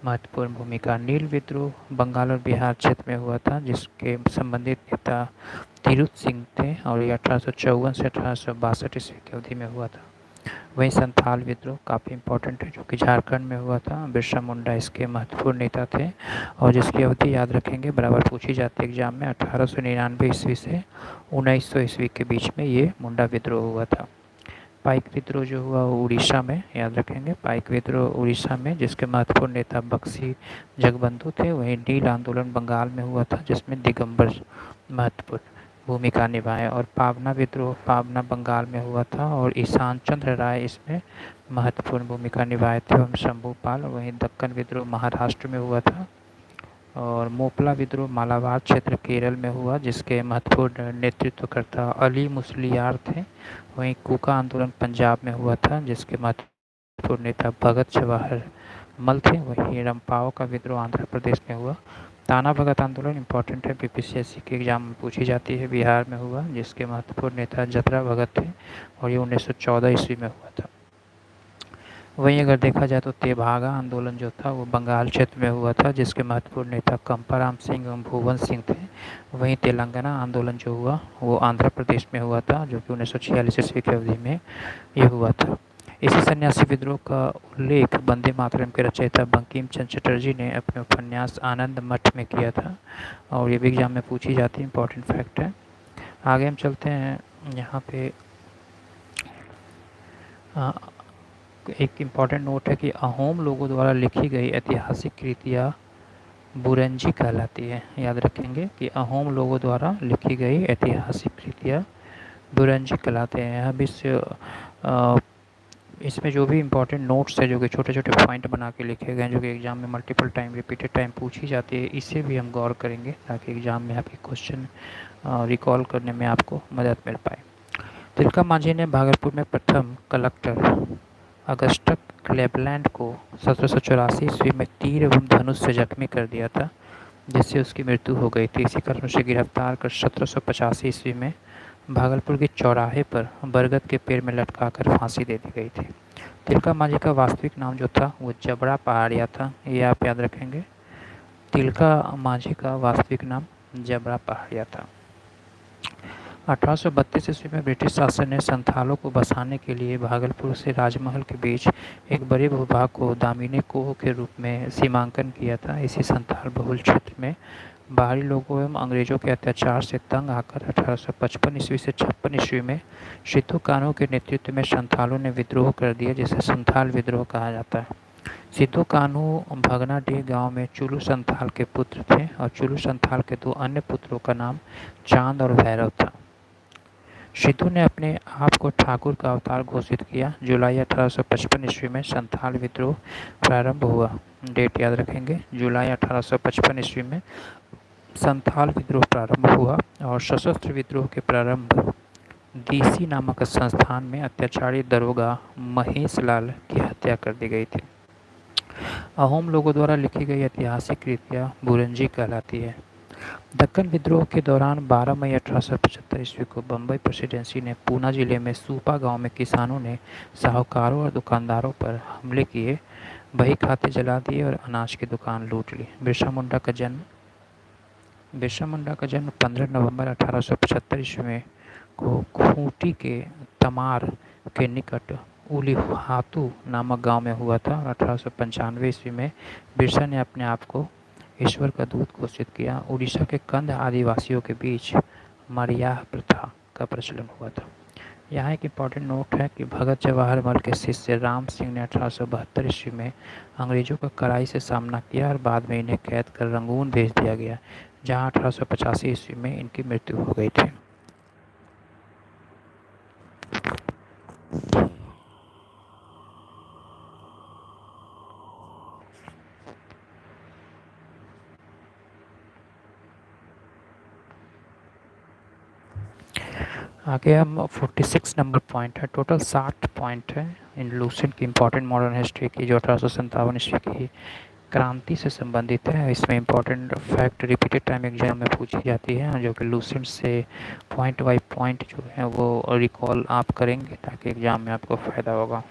महत्वपूर्ण भूमिका। नील विद्रोह बंगाल और बिहार क्षेत्र में हुआ था, जिसके संबंधित नेता तिरुत सिंह थे और ये 1854 से 1862 ईस्वी की अवधि में हुआ था। वहीं संथाल विद्रोह काफ़ी इम्पोर्टेंट है, जो कि झारखंड में हुआ था। बिरसा मुंडा इसके महत्वपूर्ण नेता थे और जिसकी अवधि याद रखेंगे, बराबर पूछी जाती है एग्जाम में। 1899 ईस्वी से 1900 ईस्वी के बीच में ये मुंडा विद्रोह हुआ था। पाइक विद्रोह जो हुआ वो उड़ीसा में, याद रखेंगे, पाइक विद्रोह उड़ीसा में, जिसके महत्वपूर्ण नेता बक्सी जगबंधु थे। वहीं नील आंदोलन बंगाल में हुआ था, जिसमें दिगंबर महत्वपूर्ण भूमिका निभाए। और पावना विद्रोह पावना बंगाल में हुआ था और ईशान चंद्र राय इसमें महत्वपूर्ण भूमिका निभाए थे, एवं शंभूपाल। वहीं दक्कन विद्रोह महाराष्ट्र में हुआ था और मोपला विद्रोह मालाबार क्षेत्र केरल में हुआ, जिसके महत्वपूर्ण नेतृत्वकर्ता अली मुसलियार थे। वहीं कूका आंदोलन पंजाब में हुआ था, जिसके महत्वपूर्ण नेता भगत जवाहर मल थे। वहीं रंपाओ का विद्रोह आंध्र प्रदेश में हुआ। ताना भगत आंदोलन इम्पोर्टेंट है, बीपीएससी के एग्जाम में पूछी जाती है, बिहार में हुआ, जिसके महत्वपूर्ण नेता जतरा भगत थे और ये 1914 ईस्वी में हुआ था। वहीं अगर देखा जाए तो तेभागा आंदोलन जो था वो बंगाल क्षेत्र में हुआ था, जिसके महत्वपूर्ण नेता कंपाराम सिंह एवं भुवन सिंह थे। वहीं तेलंगाना आंदोलन जो हुआ वो आंध्र प्रदेश में हुआ था, जो कि 1946 ईस्वी की अवधि में ये हुआ था। इसी सन्यासी विद्रोह का उल्लेख वंदे मातरम के रचयिता बंकिम चंद्र चटर्जी ने अपने उपन्यास आनंद मठ में किया था और ये भी एग्जाम में पूछी जाती है, इंपॉर्टेंट फैक्ट है। आगे हम चलते हैं। यहाँ पे एक इम्पॉर्टेंट नोट है कि अहोम लोगों द्वारा लिखी गई ऐतिहासिक कृतियाँ बुरंजी कहलाती है। याद रखेंगे कि अहोम लोगों द्वारा लिखी गई ऐतिहासिक कृतियाँ बुरंजी कहलाते हैं। अब इसमें जो भी इम्पोर्टेंट नोट्स है, जो कि छोटे छोटे पॉइंट बना के लिखे गए हैं, जो कि एग्जाम में मल्टीपल टाइम रिपीटेड टाइम पूछी जाती है, इसे भी हम गौर करेंगे ताकि एग्जाम में आपके क्वेश्चन रिकॉल करने में आपको मदद मिल पाए। तिलका मांझी ने भागलपुर में प्रथम कलेक्टर अगस्टस क्लेवलैंड को 1784 ईस्वी में तीर एवं धनुष से जख्मी कर दिया था, जिससे उसकी मृत्यु हो गई थी। इसी कारण उसे गिरफ्तार कर 1785 ईस्वी में भागलपुर के चौराहे पर बरगद के पेड़ में लटकाकर फांसी दे दी गई थी। तिलका मांझी का वास्तविक नाम जो था वो जबड़ा पहाड़िया था, ये आप याद रखेंगे। तिलका मांझी का वास्तविक नाम जबड़ा पहाड़िया था। 1832 ईस्वी में ब्रिटिश शासन ने संथालों को बसाने के लिए भागलपुर से राजमहल के बीच एक बड़े भूभाग को दामिनी कोह के रूप में सीमांकन किया था। इसी संथाल बहुल क्षेत्र में बाहरी लोगों एवं अंग्रेजों के अत्याचार से तंग आकर 1855 ईस्वी से 56 ईस्वी में सिद्धू कान्हू के नेतृत्व में संथालों ने विद्रोह कर दिया, जिसे संथाल विद्रोह कहा जाता है। सिद्धू कान्हू भगनाडीह गांव में चुलू संथाल के पुत्र थे और चुलू संथाल के दो अन्य पुत्रों का नाम चांद और भैरव था। सिद्धू ने अपने आप को ठाकुर का अवतार घोषित किया। जुलाई 1855 ईस्वी में संथाल विद्रोह प्रारंभ हुआ। डेट याद रखेंगे, जुलाई 1855 ईस्वी में संथाल विद्रोह प्रारंभ हुआ और सशस्त्र विद्रोह के प्रारंभ डीसी नामक संस्थान में अत्याचारी दरोगा महेश लाल की हत्या कर दी गई थी। अहोम लोगों द्वारा लिखी गई ऐतिहासिक कृतियाँ बुरंजी कहलाती है। दक्कन विद्रोह के दौरान 12 मई 1875 ईस्वी को बम्बई प्रेसिडेंसी ने पूना जिले में सूपा गांव में किसानों ने साहूकारों और दुकानदारों पर हमले किए, बही खाते जला दिए और अनाज की दुकान लूट ली। बिरसा मुंडा का जन्म 15 नवंबर 1875 ईस्वी में को खूंटी के तमार के निकट उलिहातू नामक गांव में हुआ था और 1895 ईस्वी में बिरसा ने अपने आप को ईश्वर का दूत घोषित किया। उड़ीसा के कंध आदिवासियों के बीच मरियाह प्रथा का प्रचलन हुआ था। यहाँ एक इम्पॉर्टेंट नोट है कि भगत जवाहर मल के शिष्य राम सिंह ने 1872 ईस्वी में अंग्रेजों का कड़ाई से सामना किया और बाद में इन्हें कैद कर रंगून भेज दिया गया, जहाँ 1885 ईस्वी में इनकी मृत्यु हो गई थी। आगे हम 46 नंबर पॉइंट है, टोटल 60 पॉइंट है इन लूसेंट की इम्पोर्टेंट मॉडर्न हिस्ट्री की, जो 1857 ईस्वी की क्रांति से संबंधित है। इसमें important fact repeated time exam में पूछी जाती है, जो कि लूसेंट से पॉइंट बाई पॉइंट जो है वो रिकॉल आप करेंगे ताकि एग्जाम में आपको फ़ायदा होगा।